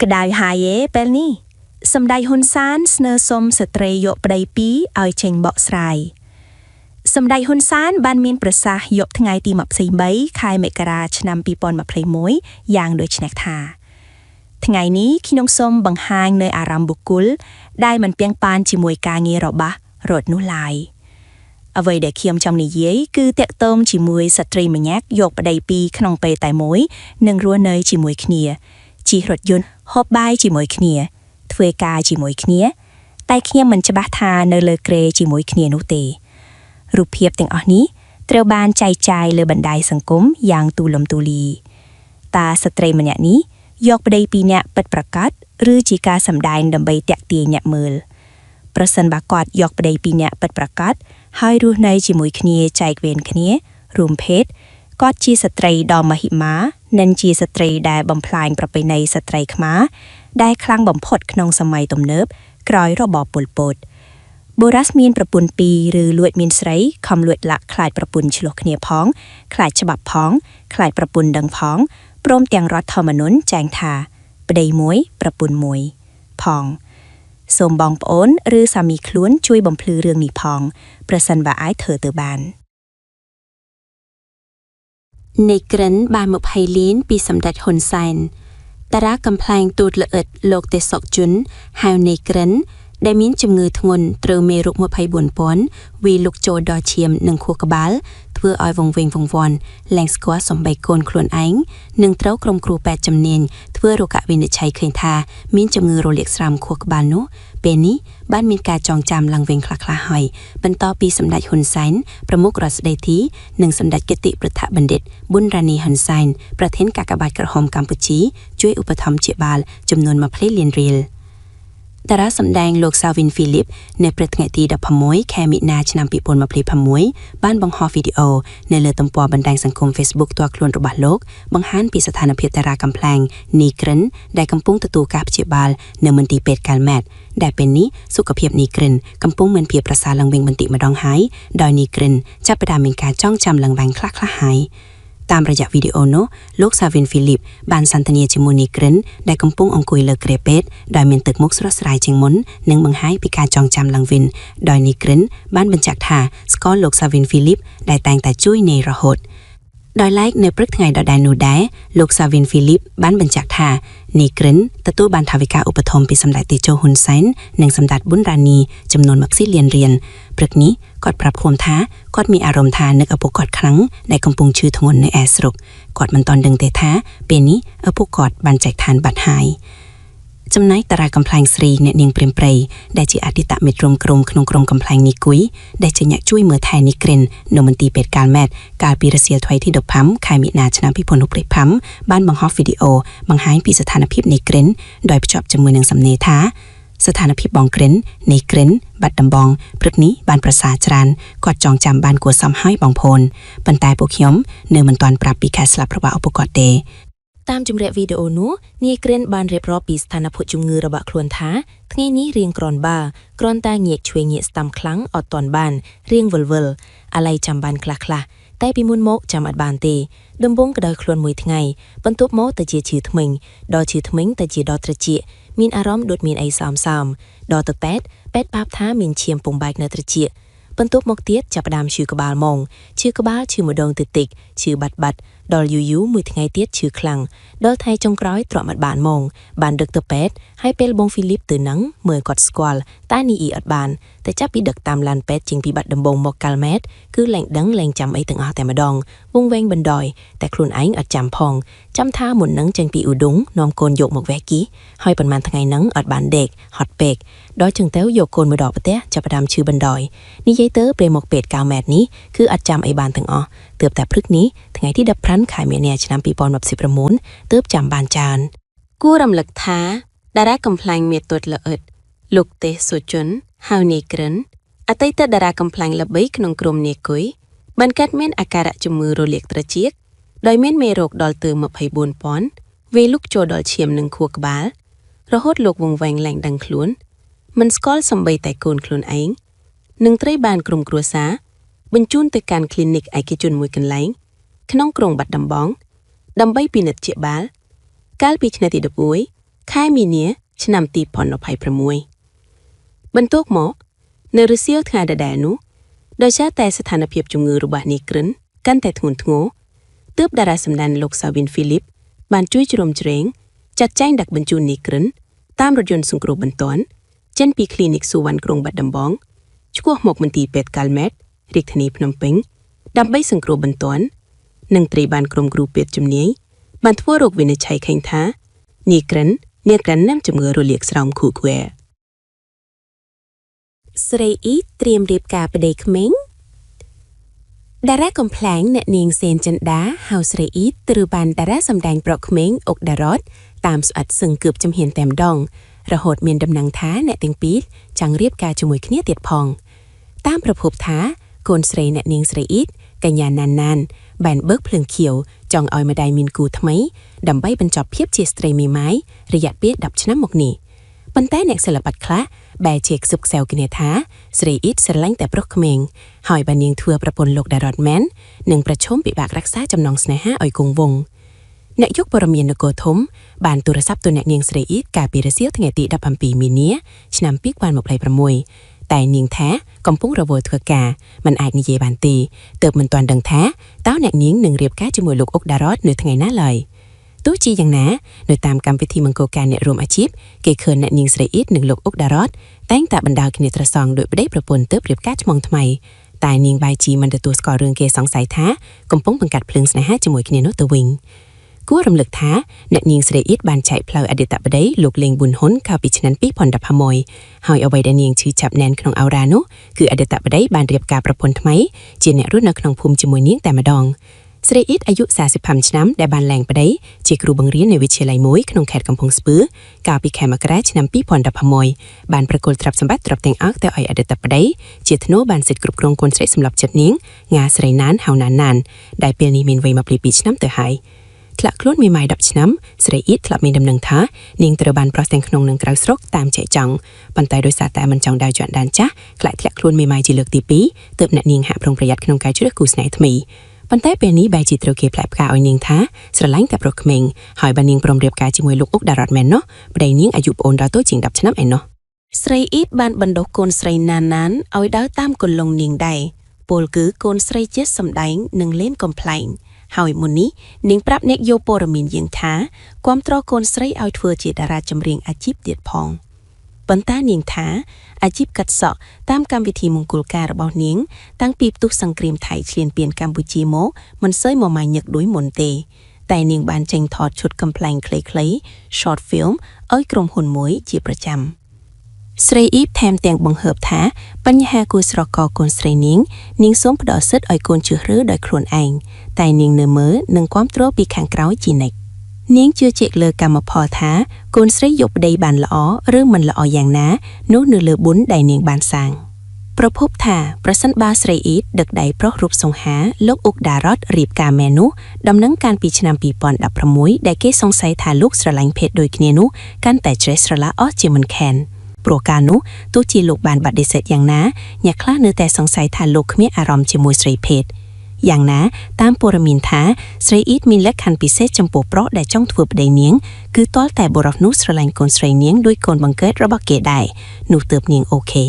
ក្តៅហើយឯពេលនេះសម្ដេចហ៊ុនសែនស្នើសុំស្ត្រីយកប្តីពីរឲ្យចេញបកស្រាយសម្ដេចហ៊ុនសែនបានមានប្រសាសន៍យប់ថ្ងៃទី23ខែមករាឆ្នាំ2021យ៉ាងដូចនេះថាថ្ងៃនេះខ្ញុំសូមបង្ហាញនៅអារម្មណ៍បុគ្គលដែលមិនពាំងប៉ានជាមួយការងាររបស់រដ្ឋនោះឡើយអ្វីដែលខ្ញុំចង់និយាយគឺតាក់ទងជាមួយស្ត្រីម្នាក់យកប្តីពីរក្នុងពេលតែមួយនិងរស់នៅជាមួយគ្នាជិះរថយន្តហូបបាយជាមួយគ្នាធ្វើការជាមួយគ្នាតែខ្ញុំមិនច្បាស់ថានៅលើគ្រែជាមួយគ្នានោះទេរូបភាពទាំងអស់នេះត្រូវបានចែកចាយលើបណ្ដាញសង្គមយ៉ាងទូលំទូលាយតើស្ត្រីម្នាក់នេះយកប្តីពីរនាក់ពិតប្រាកដឬជាការសម្ដែងដើម្បីទាក់ទាញអ្នកមើលប្រសិនបើគាត់យកប្តីពីរនាក់ពិតប្រាកដហើយរស់នៅជាមួយគ្នាចែកវេនគ្នារួមភេទគាត់ជាស្ត្រីដ៏មហិមានិងជាស្ត្រីដែលបំផ្លាញប្រពៃណីស្ត្រីខ្មែរដែលខ្លាំងបំផុតក្នុងសម័យទំនើបក្រោយរបបប៉ុលពតបុរសមានប្រពន្ធពីរឬលួចមានស្រីខំលួចលាក់ខ្លាចប្រពន្ធឆ្លោះគ្នាផងខ្លាចច្បាប់ផងខ្លាចប្រពន្ធដឹងផងព្រមទាំងរដ្ឋធម្មនុញ្ញចែងថាប្តីមួយប្រពន្ធមួយផងសូមបងប្អូនឬសាមីខ្លួនជួយបំភ្លឺរឿងនេះផងប្រសិនបើអាចធ្វើទៅបាននៃក្រិនបាន20លានពីសម្ដេចហ៊ុនសែនតារាកំប្លែងទូតល្អិតលោកទេសុកជុនហៅនៃក្រិនដែលមានជំងឺធ្ងន់ត្រូវមេរោគ24,000វាលុកចូលដល់ឈាមនិងខួរក្បាលធ្វើឲ្យវង្វេងវង្វាន់លែងស្គាល់សំបីកូនខ្លួនឯងនិងត្រូវក្រុមគ្រូពេទ្យជំនាញធ្វើរោគវិនិច្ឆ័យឃើញថាមានជំងឺរលាកស្រាំខួរក្បាលនោះពេលនេះបានមានការចងចាំឡើងវិញខ្លះៗហើយបន្តពីសម្ដេចហ៊ុនសែនប្រមុខរដ្ឋស្ដីទីនិងសម្ដេចគតិប្រថាបណ្ឌិតប៊ុនរ៉ានីហ៊ុនសែនប្រធានកាកបាទក្រហមកម្ពុជាជួយឧបត្ថម្ភជាបាលចំនួន20លានរៀលតារាសម្ដែងលោក Savin Philip នៅព្រឹកថ្ងៃទី16ខែមិនិនាឆ្នាំ2026បានបង្ហោះវីដេអូនៅលើទំព័របណ្ដាញសង្គម Facebook ផ្ទាល់ខ្លួនរបស់លោកបង្ហាញពីស្ថានភាពតារាកំប្លែងនីក្រិនដែលកំពុងទទួលការព្យាបាលនៅមន្ទីរពេទ្យកាល់ម៉ែតដែលពេលនេះសុខភាពនីក្រិនកំពុងមានភាពប្រសើរឡើងវិញបន្តិចម្ដងហើយដោយនីក្រិនចាប់ផ្ដើមមានការចងចាំឡើងវិញខ្លះៗហើយតាមរយៈវីដេអូនោះលោក Savin Philip បានសន្ទនាជាមួយនីក្រិនដែលកំពុងអង្គុយលើគ្រែពេទ្យដោយមានទឹកមុខស្រស់ស្រាយជាងមុននិងបង្ហាញពីការចងចាំឡើងវិញដោយនីក្រិនបានបញ្ជាក់ថាស្គាល់លោក Savin Philip ដែលតែងតែជួយនាយរហូតដោយឡែកនៅព្រឹកថ្ងៃដដែលនោះដែរលោក Savin Philip បានបញ្ជាក់ថានីក្រិនទទួលបានថវិកាឧបត្ថម្ភពីសម្ដេចតេជោហ៊ុនសែននិងសម្ដេចប៊ុនរ៉ានីចំនួន20លានរៀលព្រឹកនេះគាត់ប្រាប់ខ្លួនថាគាត់មានអារម្មណ៍ថានឹកឪពុកគាត់ខ្លាំងដែលកំពុងឈឺធ្ងន់នៅឯស្រុកគាត់មិនទាន់ដឹងទេថាពេលនេះឪពុកគាត់បានចែកឋានបាត់ហើយចំណែកតារាកំប្លែងស្រីអ្នកនាងព្រាមព្រៃដែលជាអតីតមិត្តរួមក្រុមក្នុងក្រុមកំប្លែងនីគុយដែលជាអ្នកជួយមើលថែនីក្រិននៅមន្ទីរពេទ្យកាល់ម៉ែតកាលពីរសៀលថ្ងៃទី15ខែមិនិនាឆ្នាំ2025បានបង្ហោះវីដេអូបង្ហាញពីស្ថានភាពនីក្រិនដោយភ្ជាប់ជាមួយនឹងសំណេរថាស្ថានភាពបងក្រិននីក្រិនបាត់ដំបងព្រឹកនេះបានប្រសើរច្រើនគាត់ចងចាំបានគួរសមហើយបងប្អូនប៉ុន្តែពួកខ្ញុំនៅមិនទាន់ប្រាប់ពីការស្លាប់របស់ឪពុកគាត់ទេតាមជំរាបវីដេអូនោះនីក្រិនបានរៀបរាប់ពីស្ថានភាពជំងឺរបស់ខ្លួនថាថ្ងៃនេះរៀងក្រនបាគ្រាន់តែងាកឆ្វេងងាកស្ដាំខ្លាំងអត់ទាន់បានរៀងវិលអាឡ័យចាំបានខ្លះតែពីមុនមកចាំអត់បានទេដំបងក្តៅខ្លួនមួយថ្ងៃបន្ទាប់មកទៅជាឈឺធ្មេញដល់ឈឺធ្មេញទៅជាដល់ត្រចៀកមានអារម្មណ៍ដូចមានអីសើមដល់ទៅពេទ្យប្រាប់ថាមានឈាមពងបែកនៅត្រចៀកបន្ទាប់មកទៀតចាប់ផ្ដើមឈឺក្បាលម៉ងឈឺក្បាលឈឺម្ដងតិចឈឺបាត់ដល់យូរមួយថ្ងៃទៀតឈឺខ្លាំងដល់ថ្ងៃចុងក្រោយទ្រាំអត់បានម៉ងបានដឹកទៅពេទ្យហើយពេលបងហ្វីលីបទៅនឹងមើលគាត់ស្គាល់តែនីអ៊ីអត់បានតែចាប់ពីដឹកតាមឡានពេទ្យជាងពីបាត់ដំបងមកកាល់ម៉ែតគឺលែងដឹងលែងចាំអីទាំងអស់តែម្ដងវងវែងបណ្ដោយតែខ្លួនឯងអត់ចាំផងចាំថាមុននឹងចេញពីឧដុង្គនាំកូនយកមកវេគីហើយប៉ុន្មានថ្ងៃហ្នឹងអត់បានដេកហត់ពេកដល់ចឹងទៅយកកូនមកដល់ផ្ទះចាប់ផ្ដើមឈឺបណ្ដោយនិយាយទៅពេលមកពេទ្យកាល់ម៉ែតនេះគឺអត់ចាំអីបានទាំងអស់ទើបតែព្រឹកនេះថ្ងៃទី15ខែមិនិនាឆ្នាំ2029ទើបចាំបានច្រើនគួររំលឹកថាតារាកំប្លែងមេតុតល្អិតលោកទេសសុជុនហៅនីក្រិនអតីតតារាកំប្លែងល្បីក្នុងក្រុមនីគុយបានកើតមានអាការៈជំងឺរលាកត្រចៀកដោយមានមេរោគដល់ទៅ24,000វាលុកចូលដល់ឈាមនិងខួរក្បាលរហូតលោកវង្វេងលែងដឹងខ្លួនមិនស្គាល់សំបីតែកូនខ្លួនឯងនឹងត្រូវបានក្រុមគ្រួសារបញ្ជូនទៅកាន់គ្លីនិកឯកជនមួយកន្លែងក្នុងក្រុងបាត់ដំបងដើម្បីពិនិត្យជាបាលកាលពីថ្ងៃទី11 ខែមីនាឆ្នាំ2026បន្ទាប់មកនៅរសៀលថ្ងៃដដែលនោះដោយសារតែស្ថានភាពជំងឺរបស់នីក្រិនកាន់តែធ្ងន់ធ្ងរទើបតារាសម្ដែងលោកសាវីនហ្វីលីបបានជួយជ្រោមជ្រែងចាត់ចែងដាក់បញ្ជូននីក្រិនតាមរថយន្តសង្គ្រោះបន្ទាន់ចេញពីគ្លីនិកសុវណ្ណក្រុងបាត់ដំបងឆ្ពោះមកមន្ទីរពេទ្យកាល់ម៉ែតរាជធានីភ្នំពេញដើម្បីសង្គ្រោះបន្ទាន់និងត្រូវបានក្រុមគ្រូពេទ្យជំនាញបានធ្វើរោគវិនិច្ឆ័យឃើញថានីក្រិននាំជំងឺរលាកស្រោមខួរក្វែស្រីអ៊ីត្រៀមរៀបការប្តីក្មេងតារាកំ pl ែងអ្នកនាងសេនចិន្តាហៅស្រីអ៊ីត្រូវបានតារាសម្ដែងប្រុសក្មេងអុកដារ៉តតាមស្អិតសឹងគឿបជំហានតែម្ដងរហូតមានដំណឹងថាអ្នកទាំងពីរចង់រៀបការជាមួយគ្នាទៀតផងតាមប្រភពថាកូនស្រីអ្នកនាងស្រីអ៊ីកញ្ញាណានបានបើកភ្លើងខៀវចង់ឲ្យម្ដាយមានគូថ្មីដើម្បីបញ្ចប់ភាពជាស្ត្រីមេម៉ាយរយៈពេល10ឆ្នាំមកនេះប៉ុន្តែអ្នកសិល្បៈខ្លះបែរជាខ្សឹបខ្សែវគ្នាថាស្រីអ៊ីស្រឡាញ់តែប្រុសក្មេងហើយបាននាងធ្វើប្រពន្ធលោកដារ៉តមែននិងប្រឈមពិបាករក្សាចំណងស្នេហាឲ្យគង់វង្សអ្នកយកព័ត៌មាននគរធំបានទូរស័ព្ទទៅអ្នកនាងស្រីអ៊ីកាលពីរសៀលថ្ងៃទី17មីនាឆ្នាំ2026តែនាងថាកំពុងរវល់ធ្វើការមិនអាចនិយាយបានទេទើបមិនទាន់ដឹងថាតើអ្នកនាងនឹងរៀបការជាមួយលោកអុកដារ៉តនៅថ្ងៃណាឡើយទោះជាយ៉ាងណានៅតាមកម្មវិធីមង្គលការអ្នករួមអាជីពគេឃើញអ្នកនាងស្រីអ៊ីតនិងលោកអុកដារ៉តតែងតែបណ្ដាលគ្នាត្រសងដោយប្តីប្រពន្ធទើបរៀបការឆ្មងថ្មីតែនាងបាយជីមិនទទួលស្គាល់រឿងគេសង្ស័យថាកំពុងបង្កាត់ភ្លើងស្នេហាជាមួយគ្នានោះទៅវិញគួររំលឹកថាអ្នកនាងស្រីអ៊ីតបានចែកផ្លូវអតីតប្តីលោកលេងប៊ុនហ៊ុនកាលពីឆ្នាំ2016ហើយអ្វីដែលនាងឈឺចាប់ណែនក្នុងឱរ៉ានោះគឺអតីតប្តីបានរៀបការប្រពន្ធថ្មីជាអ្នករស់នៅក្នុងភូមិជាមួយនាងតែម្ដងស្រីអ៊ីតអាយុ45ឆ្នាំដែលបានលែងប្តីជាគ្រូបង្រៀននៅវិទ្យាល័យមួយក្នុងខេត្តកំពង់ស្ពឺកាលពីខែមករាឆ្នាំ2016បានប្រគល់ទ្រព្យសម្បត្តិទាំងអស់ទៅឲ្យអតីតប្តីជាធ្នូបានសិទ្ធិគ្រប់គ្រងកូនស្រីសម្រាប់ចិត្តនាងងាស្រីណានហៅណានដែលពេលនេះមានវ័យ22ឆ្នាំទៅហើយធ្លាក់ខ្លួនមេម៉ាយ10ឆ្នាំស្រីអ៊ីតធ្លាប់មានដំណឹងថានាងត្រូវបានប្រុសទាំងក្នុងនិងក្រៅស្រុកតាមចែកចង់ប៉ុន្តែដោយសារតែមិនចង់ដើរជាន់ដានចាស់ខ្លាចធ្លាក់ខ្លួនមេម៉ាយជាលើកទី2ទើបអ្នកនាងហាក់ប្រុងប្រយ័ត្នក្នុងការជ្រើសគូស្នេហ៍ថ្មីប៉ុន្តែពេលនេះបែរជាត្រូវគេផ្លែផ្កាឲ្យនាងថាស្រឡាញ់តែប្រុសក្មេងហើយបាននាងព្រមរៀបការជាមួយលោកអុកដារ៉តមែននោះប្តីនាងអាយុប្អូនដល់តូចជាង10ឆ្នាំឯណោះស្រីអ៊ីតបានបណ្ដុះកូនស្រីណានឲ្យដើរតាមគន្លងនាងដែរពលគឺកូនស្រីជាសម្ដែងនិងលេងកំ pl ែងហើយមុននេះនាងប្រាប់អ្នកយកព័ត៌មានយើងថាគាំទ្រកូនស្រីឲ្យធ្វើជាតារាចម្រៀងអាជីពទៀតផងប៉ុន្តែនាងថាអាជីពកាត់សក់តាមកម្មវិធីមង្គលការរបស់នាងតាំងពីផ្ទុះសង្គ្រាមថៃឈ្លានពានកម្ពុជាមកមិនសូវមកម៉ាញឹកដូចមុនទេតែនាងបានចេញថតឈុតកំ pl ែងខ្លីៗ short film ឲ្យក្រុមហ៊ុនមួយជាប្រចាំស្រីអ៊ីបថែមទាំងបង្ហើបថាបញ្ហាគូស្រករកូនស្រីនាងសូមផ្ដល់សិទ្ធិឲ្យកូនជ្រើសរើសដោយខ្លួនឯងតែនាងនៅមើលនិងគាំទ្រពីខាងក្រោយជានិច្ចនាងជឿជាក់លើកម្មផលថាកូនស្រីយកប្តីបានល្អឬមិនល្អយ៉ាងណានោះនៅលើបុណ្យដែលនាងបានសាងប្រភពថាប្រសិនបើស្រីអ៊ីតដឹកដៃប្រុសរូបសង្ហាលោកអុកដារ៉តរៀបការមែននោះដំណឹងកាលពីឆ្នាំ2016ដែលគេសង្ស័យថាលោកស្រឡាញ់ភេទដូចគ្នានោះកាន់តែជ្រះស្រឡះអស់ជាមិនខានព្រោះកាលនោះទោះជាលោកបានបដិសេធយ៉ាងណាអ្នកខ្លះនៅតែសង្ស័យថាលោកគ្មានអារម្មណ៍ជាមួយស្រីភេទយ៉ាងណាតាមព័ត៌មានថាស្រីអ៊ីតមានលក្ខខណ្ឌពិសេសចំពោះប្រុសដែលចង់ធ្វើប្តីនាងគឺទាល់តែបុរសនោះស្រឡាញ់កូនស្រីនាងដោយកូនបង្កើតរបស់គេដែរនោះទើបនាងអូខេ